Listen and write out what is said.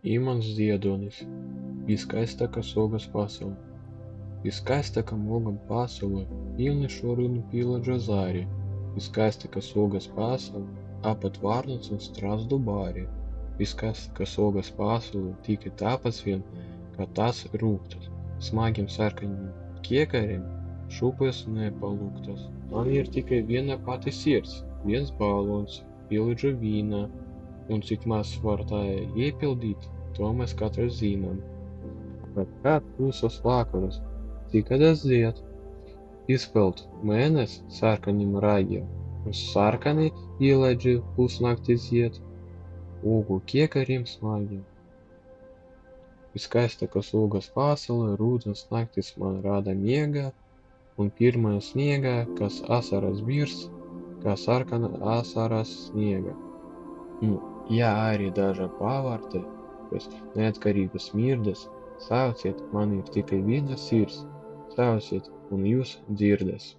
Imants Ziedonis, viskaistākā sogas pasaule. Viskaistākā mogam pasaule, pilni šorunu pīlaģa zāri. Viskaistākā sogas pasaule, apat vārnuts un strasdu bāri. Viskaistākā sogas pasaule tikai tāpēc vien, ka tas rūgtas. Smagiem sarkaņiem kiekariem šūpes nepalūgtas. Man ir tikai viena pati sirds, viens balons, pīlaģa vīna, un cik maz var tā iepildīt, to mēs katrs zinām. Bet kad klusas vakarus, cikadas zied, izpeld mēnes sarkaņiem ragiem, uz sarkani pīlaģi pusnakti zied, ūgu kiekarim smagiem. Viskaistākā sogas pasaule, rūdens naktis man rada miega, un pirmajā sniegā, kas asaras birs, kā sarkana asaras sniega. Ja arī daža pavārte, pēc neatkarības mirdes, sauciet, man ir tikai viena sirds, sauciet, un jūs dzirdes.